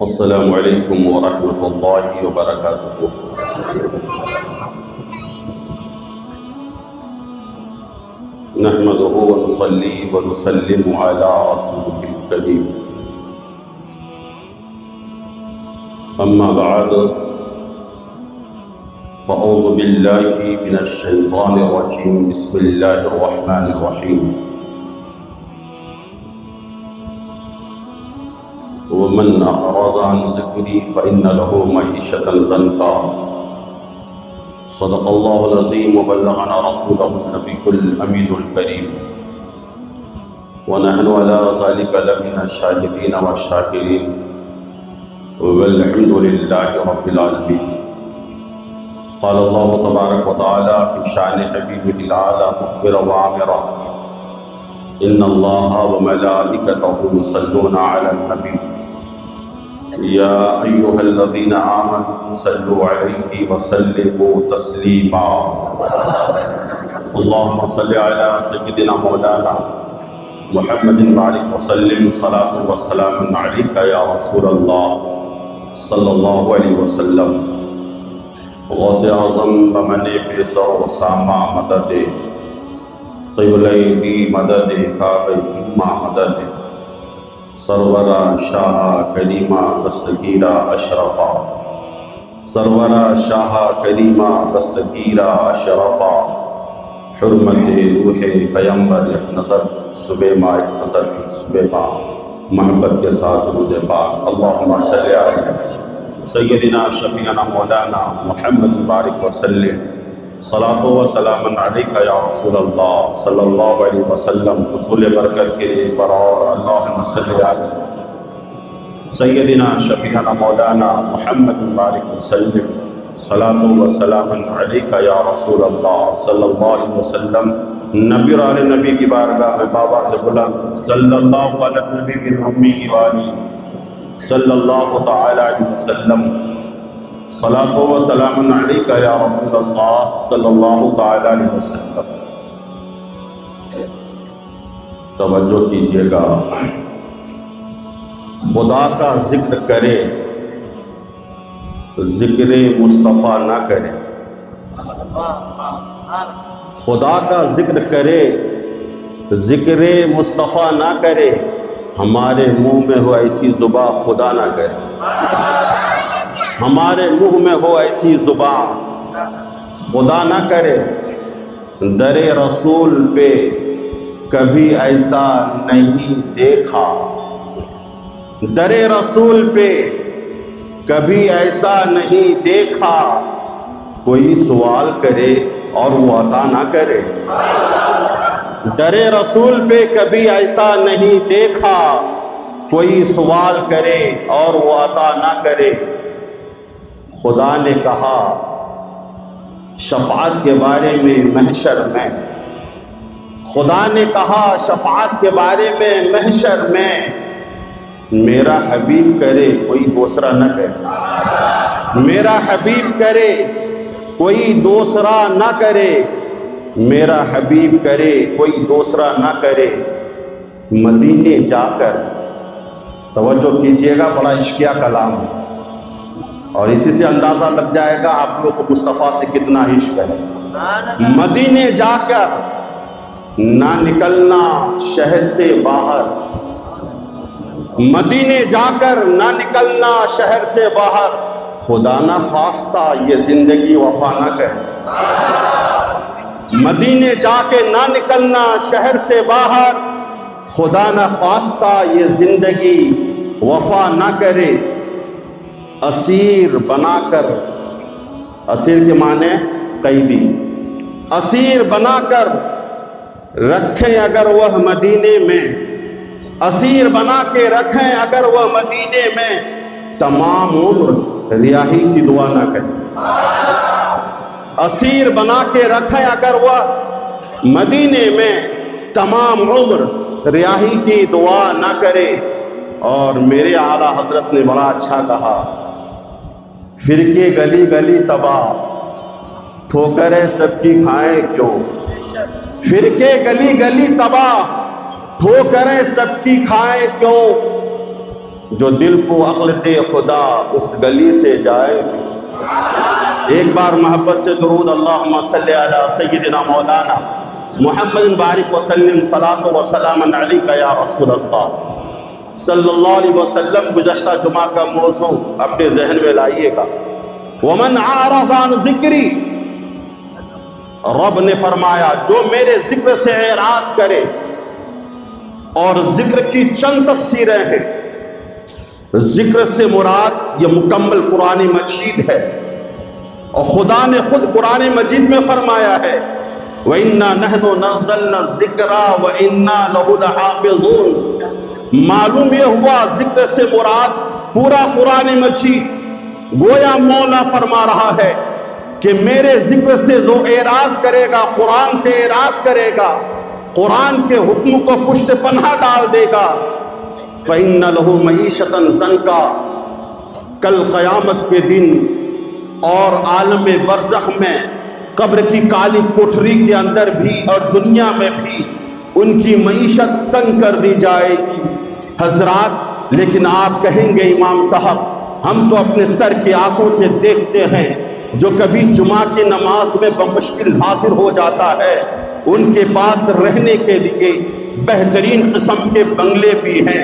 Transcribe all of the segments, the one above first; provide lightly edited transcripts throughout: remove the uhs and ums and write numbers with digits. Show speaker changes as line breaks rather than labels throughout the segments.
السلام علیکم ورحمۃ اللہ وبرکاتہ۔ نحمده ونصلي ونسلم على رسوله الكريم، اما بعد فاعوذ باللہ من الشیطان الرجیم، بسم اللہ الرحمن الرحیم۔ ومن أعرض عن ذكري فإن له معيشة ضنكا، صدق الله العظيم وبلغنا رسوله النبي الأمين الكريم، ونحن على ذلك لمن الشاهدين والشاكرين، والحمد لله رب العالمين۔ قال الله تبارك وتعالى في شأن حبيبه الأعلى مخبرا وعامرا: إن الله وملائكته يصلون على النبي يا أيها الذين آمنوا صلوا عليه وسلموا تسليما۔ اللهم صل على سيدنا مولانا محمد بارك وسلم، صلاة وسلام عليك يا رسول الله صلى الله عليه وسلم۔ غوث اعظم بمن بسر وسامہ مدد، قبلہ دی مدد، کعبہ امہ مدد، سرورہ شاہ کریمہ دستگیرہ اشرفا، سرورہ شاہ کریمہ دستگیرہ اشرفا، حرمت روح پیمبر ایک نظر صبح ماں، ایک نظر صبح ماں، محبت کے ساتھ روز پاک۔ اللہم صلی علی سیدنا شفیعنا مولانا محمد بارک وسلم، صلاۃ و سلام علیک یا رسول اللہ صلی اللہ علیہ وسلم۔ حصول برکت کے لیے برار اللہم صلی علی سیدنا شفیعنا مولانا محمد بارک وسلم، صلاۃ و سلام علیک یا رسول اللہ صلی اللہ علیہ وسلم۔ نبی اور آل نبی کی بارگاہ میں بابا سے بلند صلی اللہ علیہ نبی کی امی والی صلی اللہ تعالی علیہ وسلم، صلاۃ و سلام علیک یا رسول اللہ صلی اللہ تعالی علیہ وسلم۔ توجہ کیجئے گا، خدا کا ذکر کرے ذکر مصطفیٰ نہ کرے، خدا کا ذکر کرے ذکر مصطفیٰ نہ کرے، ہمارے منہ میں ہو ایسی زبان خدا نہ کرے، ہمارے منہ میں ہو ایسی زبان خدا نہ کرے۔ در رسول پہ کبھی ایسا نہیں دیکھا، در رسول پہ کبھی ایسا نہیں دیکھا، کوئی سوال کرے اور وہ عطا نہ کرے۔ در رسول پہ کبھی ایسا نہیں دیکھا، کوئی سوال کرے اور وہ عطا نہ کرے۔ خدا نے کہا شفاعت کے بارے میں محشر میں، خدا نے کہا شفاعت کے بارے میں محشر میں، میرا حبیب کرے کوئی دوسرا نہ کرے، میرا حبیب کرے کوئی دوسرا نہ کرے، میرا حبیب کرے کوئی دوسرا نہ کرے۔ مدینے جا کر، توجہ کیجئے گا، بڑا عشقیہ کلام ہے اور اسی سے اندازہ لگ جائے گا آپ لوگ کو مصطفیٰ سے کتنا عشق ہے۔ مدینے جا کر نہ نکلنا شہر سے باہر، مدینے جا کر نہ نکلنا شہر سے باہر، خدا نہ خواستہ یہ زندگی وفا نہ کرے۔ مدینے جا کے نہ نکلنا شہر سے باہر، خدا نہ خواستہ یہ زندگی وفا نہ کرے۔ اسیر بنا کر، اسیر کے معنی قیدی، اسیر بنا کر رکھیں اگر وہ مدینے میں، اسیر بنا کے رکھیں اگر وہ مدینے میں، تمام عمر رہائی کی دعا نہ کریں۔ اسیر بنا کے رکھیں اگر وہ مدینے میں، تمام عمر رہائی کی دعا نہ کرے۔ اور میرے اعلیٰ حضرت نے بڑا اچھا کہا، فرقے گلی گلی تباہ، ٹھوکریں سب کی کھائیں کیوں، فرقے گلی گلی تباہ، ٹھوکریں سب کی کھائیں کیوں، جو دل کو عقل دے خدا اس گلی سے جائے. ایک بار محبت سے درود اللہم صلی علی سیدنا مولانا محمد بارک وسلم صلاۃ و سلام علیک یا رسول اللہ صلی اللہ علیہ وسلم. گزشتہ جمعہ کا موضوع اپنے ذہن میں لائیے گا. ومن اعرض عن ذکری، رب نے فرمایا جو میرے ذکر سے اعراض کرے. اور ذکر کی چند تفسیریں ہیں. ذکر سے مراد یہ مکمل قرآن مجید ہے، اور خدا نے خود قرآن مجید میں فرمایا ہے وَإِنَّا نَحْنُ نَزَّلْنَا الذِّكْرَ وَإِنَّا لَهُ لَحَافِظُونَ. معلوم یہ ہوا ذکر سے مراد پورا قرآن مجید. گویا مولا فرما رہا ہے کہ میرے ذکر سے جو اعراض کرے گا، قرآن سے اعراض کرے گا، قرآن کے حکم کو پشت پناہ ڈال دے گا، فَإِنَّ لَهُ مَعِيشَةً ضَنْكَا، کل قیامت کے دن اور عالم برزخ میں قبر کی کالی کوٹری کے اندر بھی اور دنیا میں بھی ان کی معیشت تنگ کر دی جائے گی. حضرات لیکن آپ کہیں گے امام صاحب ہم تو اپنے سر کی آنکھوں سے دیکھتے ہیں جو کبھی جمعہ کی نماز میں بمشکل حاضر ہو جاتا ہے ان کے پاس رہنے کے لیے بہترین قسم کے بنگلے بھی ہیں،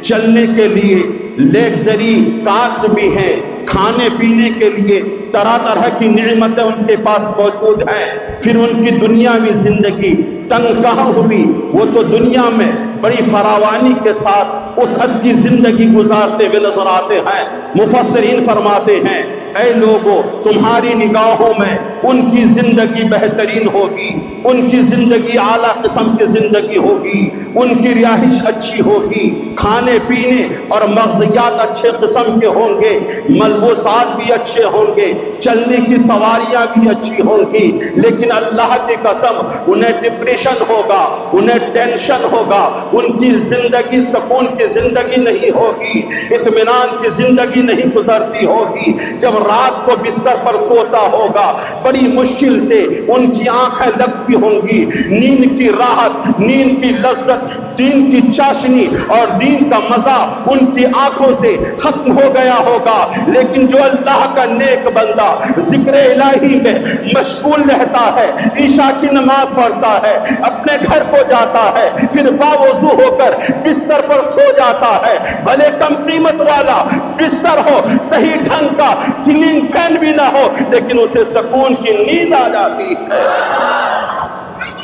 چلنے کے لیے لیگزری کارز بھی ہیں، کھانے پینے کے لیے طرح طرح کی نعمتیں ان کے پاس موجود ہیں. پھر ان کی دنیاوی زندگی تنگ کہاں ہوئی؟ وہ تو دنیا میں بڑی فراوانی کے ساتھ اس حد کی زندگی گزارتے ہوئے نظر آتے ہیں. مفسرین فرماتے ہیں اے لوگو تمہاری نگاہوں میں ان کی زندگی بہترین ہوگی، ان کی زندگی اعلیٰ قسم کی زندگی ہوگی، ان کی رہائش اچھی ہوگی، کھانے پینے اور مغزیات اچھے قسم کے ہوں گے، ملبوسات بھی اچھے ہوں گے، چلنے کی سواریاں بھی اچھی ہوں گی. لیکن اللہ کی قسم انہیں ڈپریشن ہوگا، انہیں ٹینشن ہوگا، ان کی زندگی سکون کی زندگی نہیں ہوگی، اطمینان کی زندگی نہیں گزرتی ہوگی. جب رات کو بستر پر سوتا ہوگا بڑی مشکل سے ان کی آنکھیں لگتی ہوں گی، نیند کی راحت، نیند کی لذت، دین کی چاشنی اور دین کا مزہ ان کی آنکھوں سے ختم ہو گیا ہوگا. لیکن جو اللہ کا نیک بندہ ذکر الہی میں مشغول رہتا ہے، عشاء کی نماز پڑھتا ہے، اپنے گھر کو جاتا ہے، پھر باوضو ہو کر بستر پر سو جاتا ہے، بھلے کم قیمت والا بستر ہو، صحیح ڈھنگ کا سیلنگ فین بھی نہ ہو، لیکن اسے سکون کی نیند آ جاتی ہے.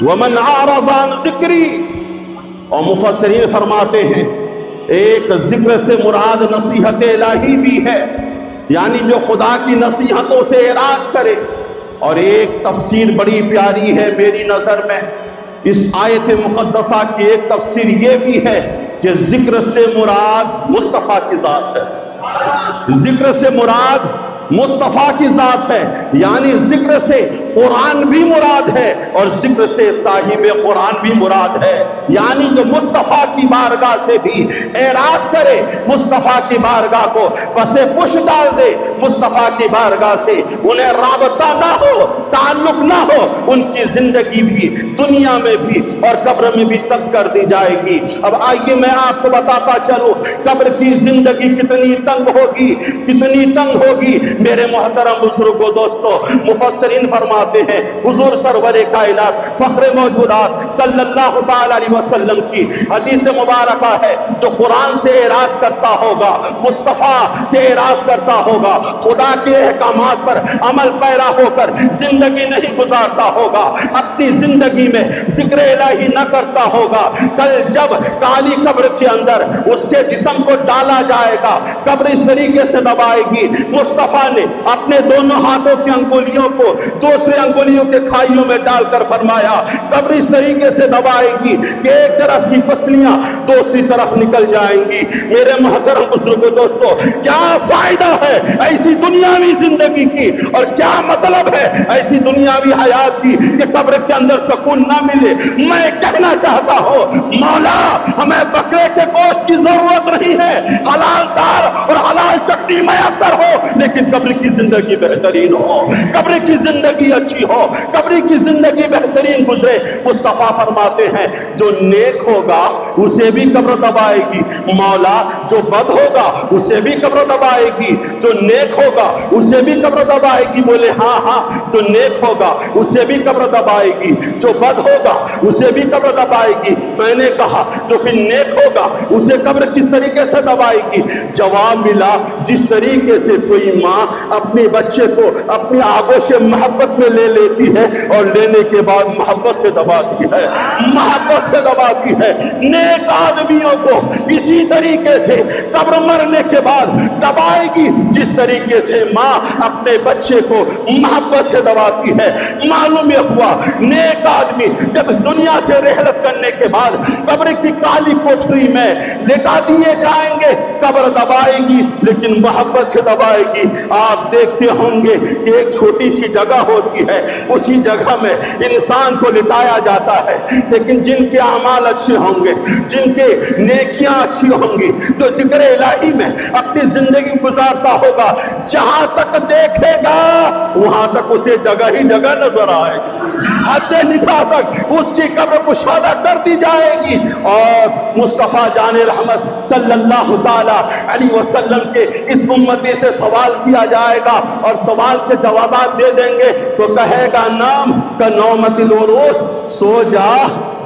وَمَنْ أَعْرَضَ عَنْ ذِكْرِي، اور مفسرین فرماتے ہیں ایک ذکر سے مراد نصیحت الہی بھی ہے، یعنی جو خدا کی نصیحتوں سے اعراض کرے. اور ایک تفسیر بڑی پیاری ہے میری نظر میں اس آیت مقدسہ کی. ایک تفسیر یہ بھی ہے کہ ذکر سے مراد مصطفیٰ کی ذات ہے. ذکر سے مراد مصطفیٰ کی ذات ہے، یعنی ذکر سے قرآن بھی مراد ہے اور ذکر سے صاحب قرآن بھی مراد ہے. یعنی جو مصطفیٰ کی بارگاہ سے بھی اعراض کرے، مصطفیٰ کی بارگاہ کو پسے پش ڈال دے، مصطفیٰ کی بارگاہ سے انہیں رابطہ نہ ہو، تعلق نہ ہو، ان کی زندگی بھی دنیا میں بھی اور قبر میں بھی تنگ کر دی جائے گی. اب آئیے میں آپ کو بتاتا چلوں قبر کی زندگی کتنی تنگ ہوگی، کتنی تنگ ہوگی. میرے محترم بزرگوں دوستو، مفسرین فرماتے ہیں حضور سرور کائنات فخر موجودات صلی اللہ تعالی علیہ وسلم کی حدیث مبارکہ ہے جو قرآن سے اعراض کرتا ہوگا، مصطفیٰ سے اعراض کرتا ہوگا، خدا کے احکامات پر عمل پیرا ہو کر زندگی نہیں گزارتا ہوگا، اپنی زندگی میں ذکر الہی نہ کرتا ہوگا، کل جب کالی قبر کے اندر اس کے جسم کو ڈالا جائے گا، قبر اس طریقے سے دبائے گی. مصطفیٰ نے اپنے دونوں ہاتھوں کی انگلیوں کو دوسرے انگلیوں کے کھائیوں میں ڈال کر فرمایا قبر اس طریقے سے دبائے گی کہ ایک طرف کی پسلیاں دوسری طرف نکل جائیں گی. میرے محترم بزرگوں دوستو، کیا فائدہ ہے ایسی دنیاوی زندگی کی اور کیا مطلب ہے ایسی دنیاوی حیات کی کہ قبر کے اندر سکون نہ ملے. میں کہنا چاہتا ہوں مولا ہمیں بکرے کے گوشت کی ضرورت نہیں ہے، حلال دار اور حلال چٹنی میسر ہو لیکن قبر کی زندگی بہترین ہو، قبر کی زندگی اچھی ہو، قبر کی زندگی بہترین گزرے. مصطفیٰ صحابہ فرماتے ہیں جو نیک ہوگا اسے بھی قبر دبائے گی، مولا جو بد ہوگا اسے بھی قبر دبائے گی، جو نیک ہوگا اسے بھی قبر دبائے گی۔ بولے ہاں ہاں، جو نیک ہوگا اسے بھی قبر دبائے گی، جو بد ہوگا اسے بھی قبر دبائے گی۔ میں نے کہا جو پھر نیک ہوگا اسے قبر کس طریقے سے دبائے گی؟ جواب ملا جس طریقے سے کوئی ماں اپنے بچے کو اپنی آغوش محبت میں لے لیتی ہے اور لینے کے بعد محبت سے دباتی ہے، محبت سے دباتی ہے، نیک آدمیوں کو اسی طریقے سے قبر مرنے کے بعد دبائے گی جس طریقے سے ماں اپنے بچے کو محبت سے دباتی ہے۔ معلوم یہ ہوا نیک آدمی جب اس دنیا سے رحلت کرنے کے بعد قبر کی کالی کوٹھری میں لٹا دیے جائیں گے، قبر دبائے گی لیکن محبت سے دبائے گی۔ آپ دیکھتے ہوں گے کہ ایک چھوٹی سی جگہ ہوتی ہے، اسی جگہ میں انسان کو لٹایا جاتا ہے، لیکن جن کے اعمال اچھے ہوں گے، جن کے نیکیاں اچھی ہوں گی، جو ذکر الہی میں اپنی زندگی گزارتا ہوگا، جہاں تک دیکھے گا وہاں تک اسے جگہ ہی جگہ نظر آئے گی، حد نگاہ تک اس کی قبر کشادہ کر دی جائے گی۔ اور مصطفیٰ جان رحمت صلی اللہ تعالی علیہ وسلم کے اس امتی سے سوال کیا جائے گا اور سوال کے جوابات دے دیں گے تو کہے گا نام کا نومت العروس، سو جا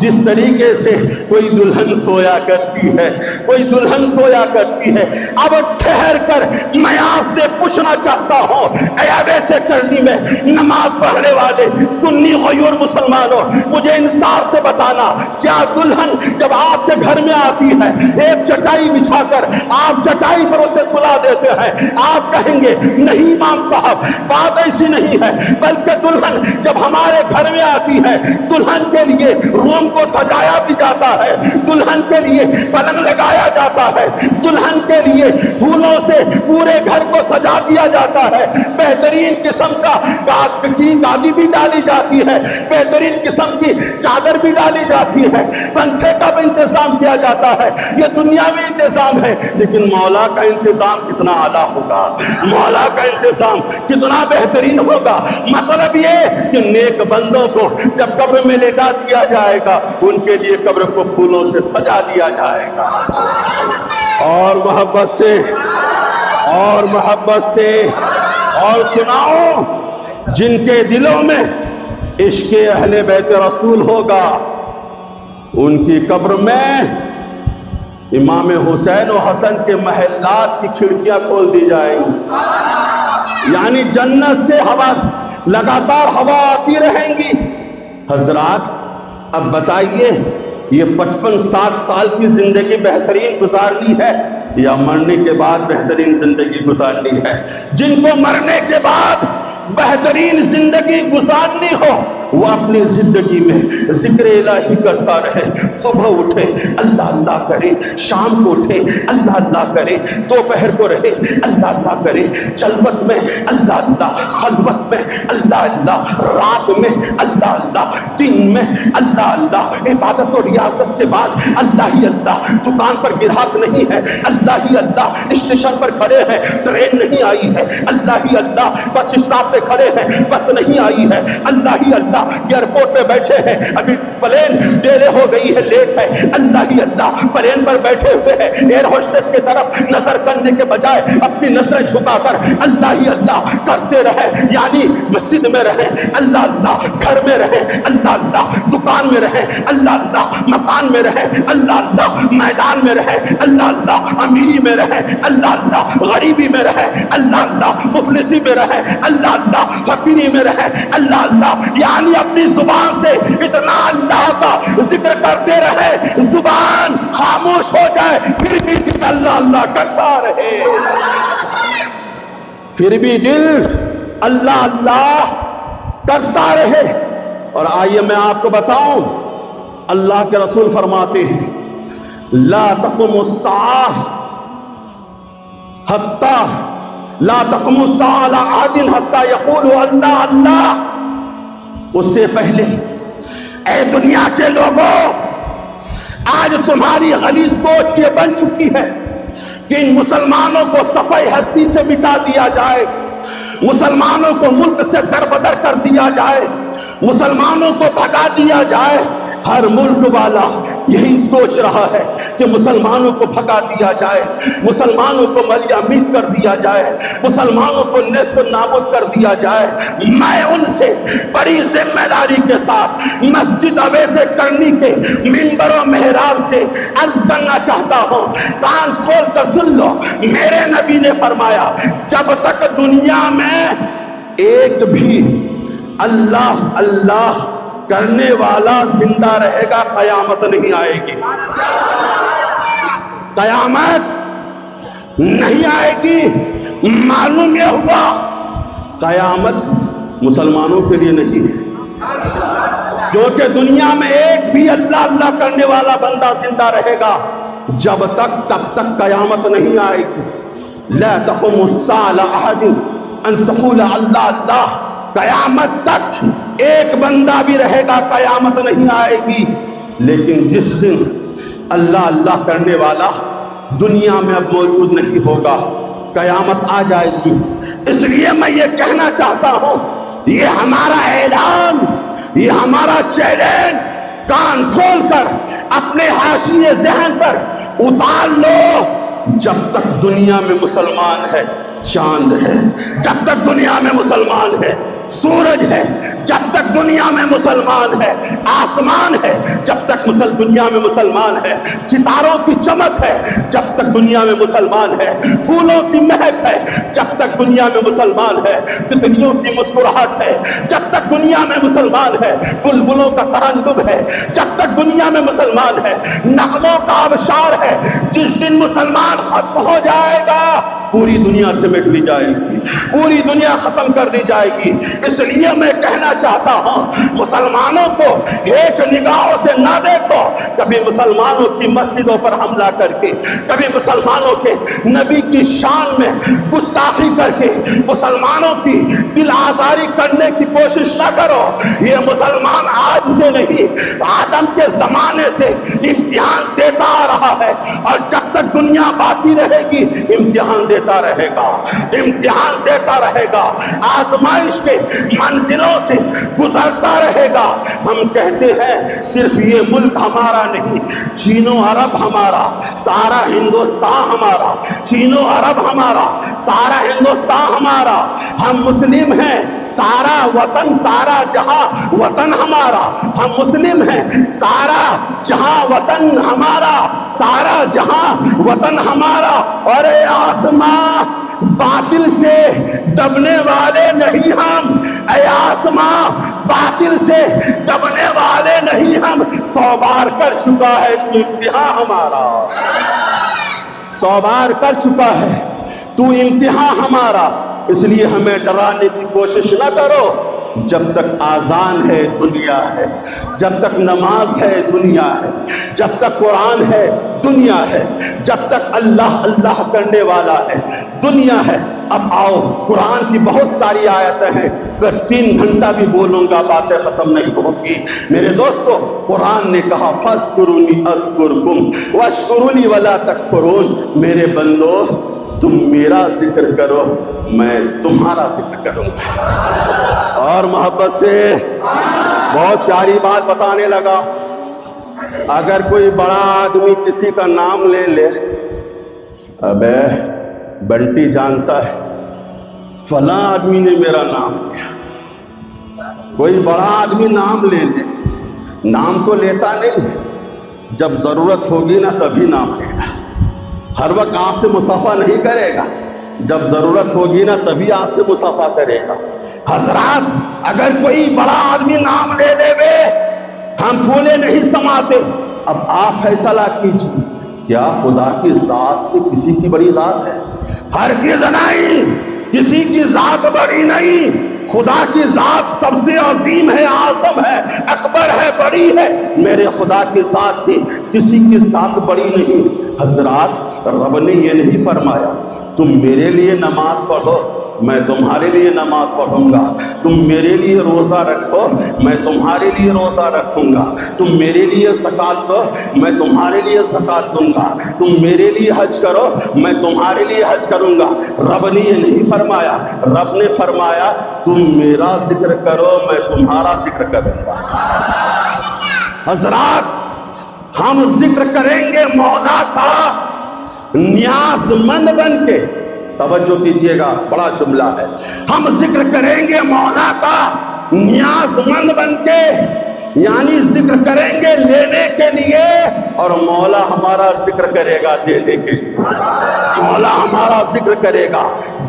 جس طریقے سے کوئی دلہن سویا کرتی ہے، کوئی دلہن سویا کرتی ہے۔ اب ٹھہر کر میں آپ سے پوچھنا چاہتا ہوں، اے ویسے کرنی میں نماز پڑھنے والے سنی غیور مسلمانوں، مجھے انصاف سے بتانا، کیا دلہن جب آپ کے گھر میں آتی ہے ایک چٹائی بچھا کر آپ چٹائی پر اسے سلا دیتے ہیں، آپ کہیں گے نہیں امام صاحب بات ایسی نہیں ہے، بلکہ دلہن جب ہمارے گھر میں آتی ہے دلہن کے لیے روم کو سجایا بھی جاتا ہے، دلہن کے لیے پلنگ لگایا جاتا ہے، دلہن کے لیے پھولوں سے پورے گھر کو سجا دیا جاتا ہے، بہترین قسم کا گادی بھی ڈالی جاتی ہے، بہترین قسم کی چادر بھی ڈالی جاتی ہے، پنکھے کا بھی انتظام کیا جاتا ہے۔ یہ دنیاوی انتظام ہے، لیکن مولا کا انتظام کتنا اعلیٰ ہوگا، مولا کا انتظام کتنا بہترین ہوگا۔ مطلب یہ کہ نیک بندوں کو جب قبر میں لٹا دیا جائے گا ان کے لیے قبر کو پھولوں سے سجا دیا جائے گا، اور محبت سے، اور محبت سے، اور سناؤ جن کے دلوں میں عشق اہل بیت رسول ہوگا ان کی قبر میں امام حسین و حسن کے محلات کی کھڑکیاں کھول دی جائیں گی، یعنی جنت سے ہوا لگاتار ہوا آتی رہیں گی۔ حضرات اب بتائیے یہ 55-60 سال کی زندگی بہترین گزارنی ہے یا مرنے کے بعد بہترین زندگی گزارنی ہے؟ جن کو مرنے کے بعد بہترین زندگی گزارنی ہو وہ اپنی زندگی میں ذکر الہی کرتا رہے، صبح اٹھے اللہ اللہ کرے، شام کو اٹھے اللہ اللہ کرے، دوپہر کو رہے اللہ اللہ کرے، جلوت میں اللہ اللہ، خلوت میں اللہ اللہ، رات میں اللہ اللہ، دن میں اللہ اللہ، عبادت و ریاضت کے بعد اللہ ہی اللہ، دکان پر گراہک نہیں ہے اللہ ہی اللہ، اسٹیشن پر کھڑے ہیں ٹرین نہیں آئی ہے اللہ ہی اللہ، بس اسٹاپ پہ کھڑے ہیں بس نہیں آئی ہے اللہ ہی اللہ، ایئرپورٹ پہ بیٹھے ہیں ابھی پلین ڈیلے ہو گئی ہے لیٹ ہے اللہ ہی اللہ، پلین پر بیٹھے ہوئے ہیں ایئر ہوسٹس کی طرف نظر کرنے کے بجائے اپنی نظریں جھکا کر اللہ ہی اللہ کرتے رہے، یعنی مسجد میں رہیں اللہ اللہ، گھر میں رہیں اللہ اللہ، دکان میں رہیں اللہ اللہ، مکان میں رہیں اللہ اللہ، میدان میں رہیں اللہ اللہ، امیری میں رہیں اللہ اللہ، غریبی میں رہیں اللہ اللہ، مفلسی میں رہیں اللہ اللہ، فقیری میں رہیں اللہ اللہ، یعنی اپنی زبان سے اتنا اللہ کا ذکر کرتے رہے زبان خاموش ہو جائے پھر بھی دل اللہ اللہ کرتا رہے، پھر بھی دل اللہ اللہ کرتا رہے۔ اور آئیے میں آپ کو بتاؤں اللہ کے رسول فرماتے ہیں لا تقم الساعة حتى لا تقم الساعة على أحد حتى يقول اللہ اللہ۔ اس سے پہلے اے دنیا کے لوگوں، آج تمہاری غلیظ سوچ یہ بن چکی ہے کہ ان مسلمانوں کو صفحہ ہستی سے مٹا دیا جائے، مسلمانوں کو ملک سے دربدر کر دیا جائے، مسلمانوں کو بھگا دیا جائے، ہر ملک والا یہی سوچ رہا ہے کہ مسلمانوں کو بھگا دیا جائے، مسلمانوں کو ملیامید کر دیا جائے، مسلمانوں کو نیست و نابود کر دیا جائے۔ میں ان سے بڑی ذمہ داری کے ساتھ مسجد اویس کرنی کے منبر و محراب سے عرض کرنا چاہتا ہوں، کان کھول کر سن لو، میرے نبی نے فرمایا جب تک دنیا میں ایک بھی اللہ اللہ کرنے والا زندہ رہے گا قیامت نہیں آئے گی، قیامت نہیں آئے گی۔ معلوم یہ ہوا قیامت مسلمانوں کے لیے نہیں ہے، کیونکہ دنیا میں ایک بھی اللہ اللہ کرنے والا بندہ زندہ رہے گا جب تک تب تک قیامت نہیں آئے گی۔ لا تقوم الساعة على أحد ان تقول اللہ اللہ، قیامت تک ایک بندہ بھی رہے گا قیامت نہیں آئے گی۔ لیکن جس دن اللہ اللہ کرنے والا دنیا میں اب موجود نہیں ہوگا، قیامت آ جائے گی۔ اس لیے میں یہ کہنا چاہتا ہوں، یہ ہمارا اعلان، یہ ہمارا چیلنج کان کھول کر اپنے حاشیے ذہن پر اتار لو، جب تک دنیا میں مسلمان ہے چاند ہے، جب تک دنیا میں مسلمان ہے سورج ہے، جب تک دنیا میں مسلمان ہے آسمان ہے، جب تک دنیا میں مسلمان ہے ستاروں کی چمک ہے، جب تک دنیا میں مسلمان ہے پھولوں کی مہک ہے، جب تک دنیا میں مسلمان ہے تتلیوں کی مسکراہٹ ہے، جب تک دنیا میں مسلمان ہے بلبلوں کا ترنم ہے، جب تک دنیا میں مسلمان ہے نغموں کا آبشار ہے۔ جس دن مسلمان ختم ہو جائے گا پوری دنیا سے مٹ لی جائے گی، پوری دنیا ختم کر دی جائے گی۔ اس لیے میں کہنا چاہتا ہوں مسلمانوں کو ہیچ نگاہوں سے نہ دیکھو، کبھی مسلمانوں کی مسجدوں پر حملہ کر کے، کبھی مسلمانوں کے نبی کی شان میں گستاخی کر کے مسلمانوں کی دل آزاری کرنے کی کوشش نہ کرو۔ یہ مسلمان آج سے نہیں آدم کے زمانے سے امتحان دیتا آ رہا ہے، اور جب تک دنیا باقی رہے گی امتحان دیتا رہے گا، امتحان دیتا رہے گا، آزمائش کے منزلوں سے گزرتا رہے گا۔ ہم کہتے ہیں صرف یہ ملک ہمارا نہیں، چین و عرب ہمارا، سارا ہندوستان ہمارا، چین و عرب ہمارا، سارا ہندوستان ہمارا، ہم مسلم ہیں، سارا وطن سارا جہاں وطن ہمارا، ہم مسلم ہیں، سارا جہاں وطن ہمارا، سارا جہاں وطن ہمارا۔ اور اے آسمان باطل سے دبنے والے نہیں ہم، اے آسمان باطل سے دبنے والے نہیں ہم۔ 100 بار کر چکا ہے تو امتحان ہمارا، 100 بار کر چکا ہے تو امتحان ہمارا۔ اس لیے ہمیں ڈرانے کی کوشش نہ کرو۔ جب تک آذان ہے دنیا ہے، جب تک نماز ہے دنیا ہے، جب تک قرآن ہے دنیا ہے، جب تک اللہ اللہ کرنے والا ہے دنیا ہے۔ اب آؤ، قرآن کی بہت ساری آیتیں ہیں، اگر 3 گھنٹہ بھی بولوں گا باتیں ختم نہیں ہوگی۔ میرے دوستو، قرآن نے کہا فَاذْكُرُونِي أَذْكُرْكُمْ وَاشْكُرُوا لِي وَلَا تَكْفُرُونَ، میرے بندو تم میرا ذکر کرو میں تمہارا ذکر کروں گا۔ اور محبت سے بہت پیاری بات بتانے لگا، اگر کوئی بڑا آدمی کسی کا نام لے لے، ابے بنٹی جانتا ہے فلاں آدمی نے میرا نام لیا، کوئی بڑا آدمی نام لے لے، نام تو لیتا نہیں، جب ضرورت ہوگی نا تبھی نام لے گا، ہر وقت آپ سے مصافحہ نہیں کرے گا، جب ضرورت ہوگی نا تبھی آپ سے مصافحہ کرے گا۔ حضرات، اگر کوئی بڑا آدمی نام لے لے وے، ہم پھولے نہیں سماتے۔ اب آپ فیصلہ کیجیے، کیا خدا کی ذات سے کسی کی بڑی ذات ہے؟ ہرگز نہیں، کسی کی ذات بڑی نہیں، خدا کی ذات سب سے عظیم ہے، اعظم ہے، اکبر ہے، بڑی ہے۔ میرے خدا کی ذات سے کسی کی ذات بڑی نہیں۔ حضرات، رب نے یہ نہیں فرمایا تم میرے لیے نماز پڑھو میں تمہارے لیے نماز پڑھوں گا، تم میرے لیے روزہ رکھو میں تمہارے لیے روزہ رکھوں گا، تم میرے لیے زکوٰۃ دو میں تمہارے لیے زکوٰۃ دوں گا، تم میرے لیے حج کرو میں تمہارے لیے حج کروں گا۔ رب نے یہ نہیں فرمایا، رب نے فرمایا تم میرا ذکر کرو میں تمہارا ذکر کروں گا۔ حضرات ہم ذکر کریں گے مولا کا نیاز مند بن کے. توجہ کیجئے گا، بڑا جملہ ہے. ہم ذکر کریں گے مولا کا نیاز مند بن کے، یعنی ذکر کریں گے لینے کے لیے، اور مولا ہمارا ذکر کرے گا دینے کے لیے. مولا ہمارا ذکر کرے گا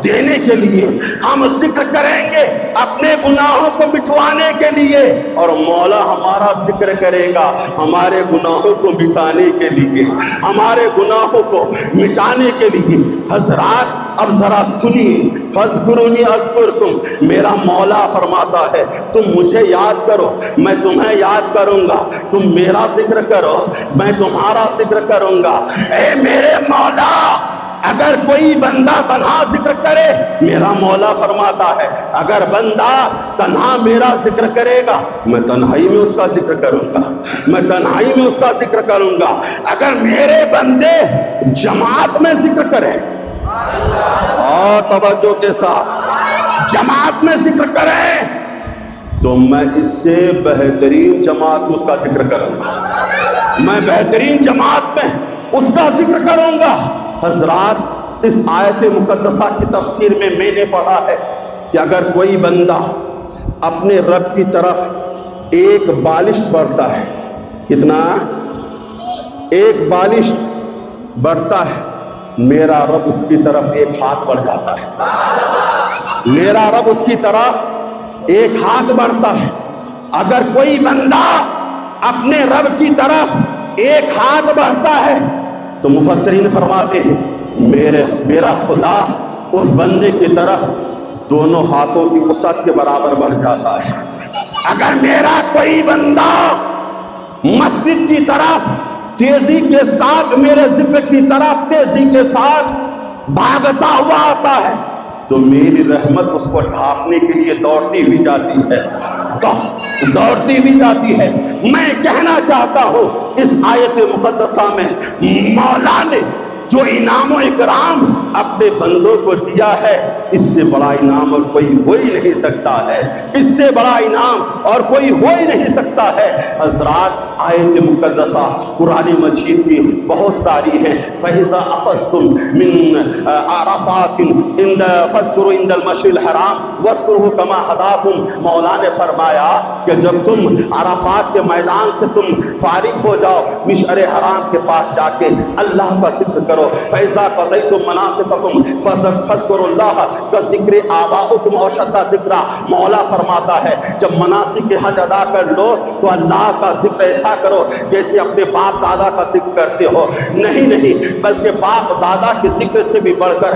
دینے کے لیے. ہم ذکر کریں گے اپنے گناہوں کو مٹوانے کے لیے، اور مولا ہمارا ذکر کرے گا ہمارے گناہوں کو مٹانے کے لیے، ہمارے گناہوں کو مٹانے کے لیے. حضرات اب ذرا سنیے، فاذکرونی اذکرکم، میرا مولا فرماتا ہے تم مجھے یاد کرو، میں تمہیں یاد کروں گا. تم میرا ذکر کرو، میں تمہارا ذکر کروں گا. اے میرے مولا، اگر کوئی بندہ تنہا ذکر کرے، میرا مولا فرماتا ہے اگر بندہ تنہا میرا ذکر کرے گا، میں تنہائی میں اس کا ذکر کروں گا، میں تنہائی میں اس کا ذکر کروں گا. اگر میرے بندے جماعت میں ذکر کریں، اور توجہ کے ساتھ جماعت میں ذکر کریں، تو میں اس سے بہترین جماعت میں اس کا ذکر کروں گا، میں بہترین جماعت میں اس کا ذکر کروں گا. حضرات اس آیت مقدسہ کی تفسیر میں نے پڑھا ہے کہ اگر کوئی بندہ اپنے رب کی طرف ایک بالشت بڑھتا ہے، کتنا؟ ایک بالشت بڑھتا ہے، میرا رب اس کی طرف ایک ہاتھ بڑھ جاتا ہے. میرا رب اس کی طرف ایک ہاتھ بڑھتا ہے. اگر کوئی بندہ اپنے رب کی طرف ایک ہاتھ بڑھتا ہے تو مفسرین فرماتے ہیں میرا خدا اس بندے کی طرف دونوں ہاتھوں کی وسعت کے برابر بڑھ جاتا ہے. اگر میرا کوئی بندہ مسجد کی طرف تیزی کے ساتھ، میرے ذکر کی طرف تیزی کے ساتھ بھاگتا ہوا آتا ہے، تو میری رحمت اس کو ڈھانپنے کے لیے دوڑتی ہوئی جاتی ہے، دوڑتی ہوئی جاتی ہے. میں کہنا چاہتا ہوں اس آیت مقدسہ میں مولا نے جو انعام و اکرام اپنے بندوں کو دیا ہے، اس سے بڑا انعام اور کوئی ہو ہی نہیں سکتا ہے، اس سے بڑا انعام اور کوئی ہو ہی نہیں سکتا ہے. حضرات آیت مقدسہ قرآن مجید کی بہت ساری ہیں. فَإِذَا أَفَضْتُم مِّن عَرَفَاتٍ فَاذْكُرُوا عِندَ الْمَشْعَرِ الْحَرَامِ وَاذْكُرُوهُ كَمَا هَدَاكُمْ. مولا نے فرمایا کہ جب تم عرفات کے میدان سے تم فارغ ہو جاؤ، مشعر حرام کے پاس جا کے اللہ کا ذکر کرو. فَإِذَا قَضَيْتُم مَّنَاسِكَكُمْ فَاذْكُرُوا اللَّهَ كَذِكْرِ آبَائِكُمْ أَوْ أَشَدَّ ذِكْرًا. مولا فرماتا ہے جب مناسک کے حج ادا کر لو تو اللہ کا ذکر ایسا کرو جیسے اپنے باپ دادا کا ذکر کرتے ہو. نہیں بلکہ باپ دادا کے ذکر سے بھی بڑھ کر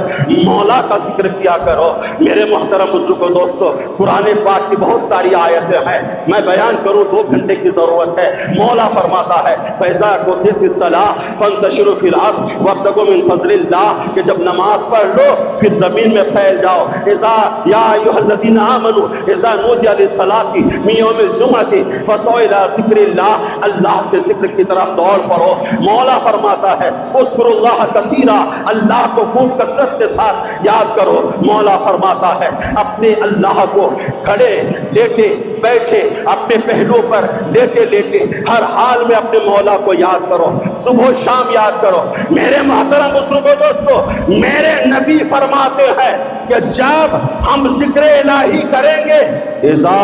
مولا کا ذکر کیا کرو. میرے محترم بزرگوں دوستو، قرآن پاک کی بہت ساری آیتیں ہیں، میں بیان کروں 2 گھنٹے کی ضرورت ہے. مولا فرماتا ہے فَإِذَا قُضِيَتِ الصَّلَاةُ فَانتَشِرُوا فِي الْأَرْضِ وَابْتَغُوا مِن فَضْلِ اللَّهِ، کہ جب نماز پڑھ لو پھر زمین میں پھیل جاؤ. یا ایھا الذین آمنوا اذا نودی للصلاۃ من یوم الجمعۃ فاسعوا الی ذکر اللہ، اللہ کے ذکر کی طرف دوڑ پڑو. مولا فرماتا ہے اذکروا اللہ کثیرا، اللہ کو خوب کثرت کے ساتھ یاد کرو. مولا فرماتا ہے اپنے اللہ کو کھڑے لیٹے بیٹھے اپنے پہلو پر لیٹے لیٹے ہر حال میں اپنے مولا کو یاد کرو، صبح و شام یاد کرو. میرے محترم بزرگوں دوستو، میرے نبی فرماتے ہیں کہ جب ہم ذکر الہی کریں گے اذا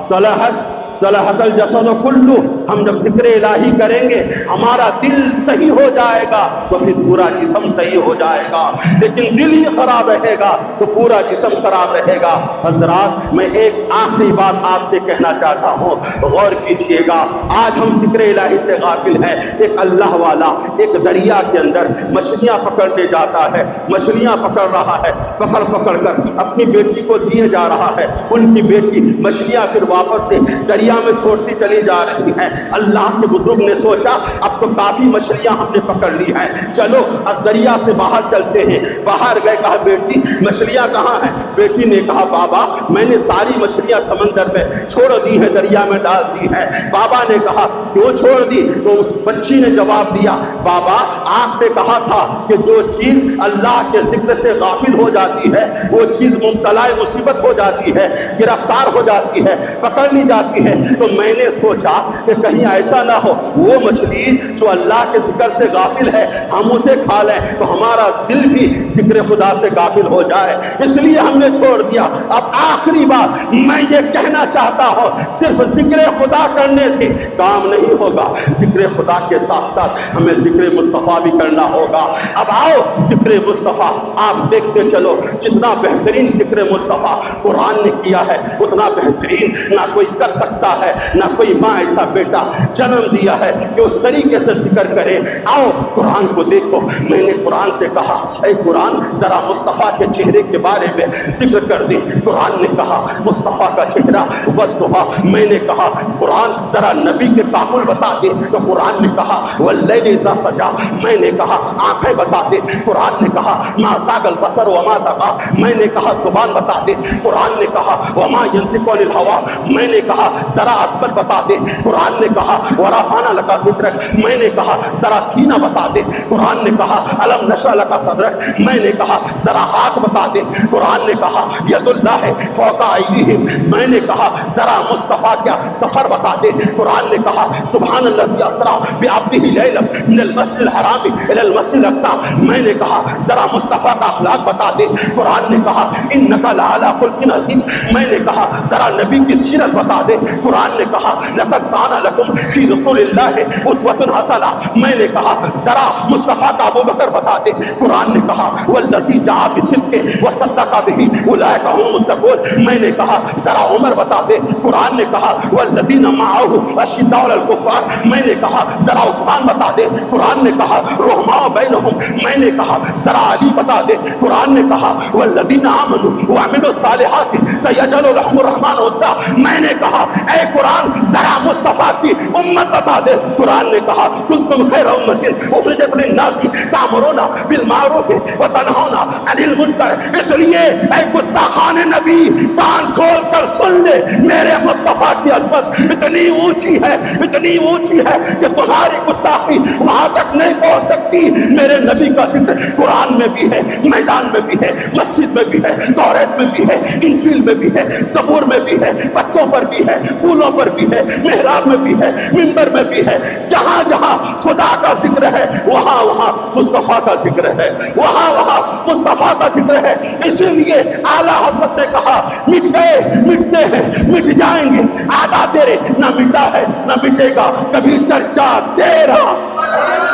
صلحت الجسد کلو، ہم جب ذکر الہی کریں گے ہمارا دل صحیح ہو جائے گا تو پھر پورا جسم صحیح ہو جائے گا. لیکن دل ہی خراب رہے گا تو پورا جسم خراب رہے گا. حضرات میں ایک آخری بات آپ سے کہنا چاہتا ہوں، غور کیجئے گا. آج ہم ذکر الہی سے غافل ہیں. ایک اللہ والا ایک دریا کے اندر مچھلیاں پکڑنے جاتا ہے، مچھلیاں پکڑ رہا ہے، پکڑ کر اپنی بیٹی کو دیے جا رہا ہے. ان کی بیٹی مچھلیاں پھر واپس سے دریا میں چھوڑتی چلی جا رہی ہیں. اللہ کے بزرگ نے سوچا اب تو کافی مچھلیاں ہم نے پکڑ لی ہیں، چلو اب دریا سے باہر چلتے ہیں. باہر گئے، کہا بیٹی مچھلیاں کہاں ہیں؟ بیٹی نے کہا بابا میں نے ساری مچھلیاں سمندر میں چھوڑ دی ہیں، دریا میں ڈال دی ہیں. بابا نے کہا کیوں چھوڑ دی؟ تو اس بچی نے جواب دیا بابا آپ نے کہا تھا کہ جو چیز اللہ کے ذکر سے غافل ہو جاتی ہے وہ چیز مبتلا مصیبت ہو جاتی ہے، گرفتار ہو جاتی ہے، پکڑ لی جاتی ہے. ہے تو میں نے سوچا کہ کہیں ایسا نہ ہو وہ مچھلی جو اللہ کے ذکر سے غافل ہے ہم اسے کھا لیں تو ہمارا دل بھی ذکر خدا سے غافل ہو جائے، اس لیے ہم نے چھوڑ دیا۔ اب آخری بات میں یہ کہنا چاہتا ہوں، صرف ذکر خدا کرنے سے کام نہیں ہوگا، ذکر خدا کے ساتھ ساتھ ہمیں ذکر مصطفیٰ بھی کرنا ہوگا۔ اب آؤ ذکر مصطفیٰ آپ دیکھتے چلو، جتنا بہترین ذکر مصطفیٰ قرآن نے کیا ہے اتنا بہترین نہ کوئی کر سکتا ہے، نہ کوئی ماں ایسا بیٹا جنم دیا ہے کہ اس طریقے سے ذکر کرے۔ آؤ قرآن کو دیکھو، میں نے قرآن سے کہا اے قرآن ذرا مصطفیٰ کے چہرے کے بارے میں ذکر کر دے، قرآن نے کہا مصطفیٰ کا چہرہ والضحیٰ، میں نے کہا قرآن ذرا نبی کے تعامل بتا دے، تو قرآن نے کہا واللیل اذا سجا، میں نے کہا آنکھیں بتا دے، قرآن نے کہا ما زاغ البصر وما طغیٰ، میں نے کہا زبان بتا دے، قرآن نے کہا وما ينطق عن الهوى، میں نے کہا ذرا عصمت بتا دے، قرآن نے کہا ورفعنا لك ذکرک، میں نے کہا ذرا سینہ بتا دے، قرآن نے کہا الم نشرح لك صدرک، میں نے کہا ذرا ہاتھ بتا دے، قرآن نے کہا ید اللہ فوق ایدیہم، میں نے کہا ذرا مصطفیٰ کیا سفر بتا دے، قرآن نے کہا سبحان الذی اسریٰ بعبدہ لیلا من المسجد الحرام الی المسجد الاقصی، میں نے کہا ذرا مصطفیٰ کا اخلاق بتا دے، قرآن نے کہا انک لعلی خلق عظیم، میں نے کہا ذرا نبی کی سیرت بتا دے، قرآن نے کہا لقد کان لکم فی رسول اللہ اسوۃ حسنہ، میں نے کہا ذرا مصطفیٰ کا ابو بکر بتا دے، قرآن نے کہا والذی جاء بالصدق وصدق بہ اولئک هم المتقون، میں نے کہا ذرا عمر بتا دے، قرآن نے کہا والذین معہ اشداء علی الکفار، میں نے کہا ذرا عثمان بتا دے، قرآن نے کہا رحماء بینہم، میں نے کہا ذرا علی بتا دے، قرآن نے کہا والذین آمنوا وعملوا الصالحات سیجعل لهم الرحمن ودا، میں نے کہا اے قرآن ذرا مصطفیٰ کی امت بتا دے، قرآن نے کہا کنتم خیر امت اخرجت للناس تأمرون بالمعروف وتنہون عن المنکر، اس لیے اے گستاخان نبی کان کھول کر سن لے، میرے مصطفیٰ کی عظمت اتنی اونچی ہے، اتنی اونچی ہے کہ تمہاری گستاخی وہاں تک نہیں پہنچ سکتی۔ میرے نبی کا ذکر قرآن میں بھی ہے، میدان میں بھی ہے، مسجد میں بھی ہے، توریت میں بھی ہے، انجیل میں بھی ہے، زبور میں بھی ہے، پتوں پر بھی ہے، پھولوں پر بھی ہے، محراب میں بھی ہے، منبر میں بھی ہے، جہاں جہاں خدا کا ذکر ہے وہاں وہاں مصطفیٰ کا ذکر ہے، وہاں وہاں مصطفیٰ کا ذکر ہے۔ اسی لیے اعلیٰ حضرت نے کہا مٹ گئے مٹتے ہیں مٹ جائیں گے، آدھا تیرے نہ مٹا ہے نہ مٹے گا کبھی چرچا تیرا۔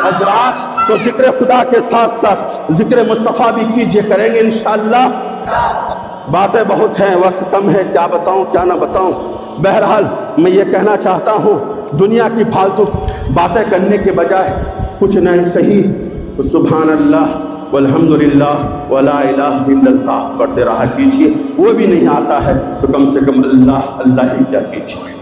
حضرات تو ذکر خدا کے ساتھ ساتھ ذکر مصطفیٰ بھی کیجئے کریں گے انشاءاللہ۔ باتیں بہت ہیں، وقت کم ہے، کیا بتاؤں کیا نہ بتاؤں۔ بہرحال میں یہ کہنا چاہتا ہوں دنیا کی فالتو باتیں کرنے کے بجائے کچھ نہیں صحیح تو سبحان اللہ والحمدللہ ولا الہ الا اللہ پڑھتے رہا کیجئے، وہ بھی نہیں آتا ہے تو کم سے کم اللہ اللہ ہی کیا کیجئے۔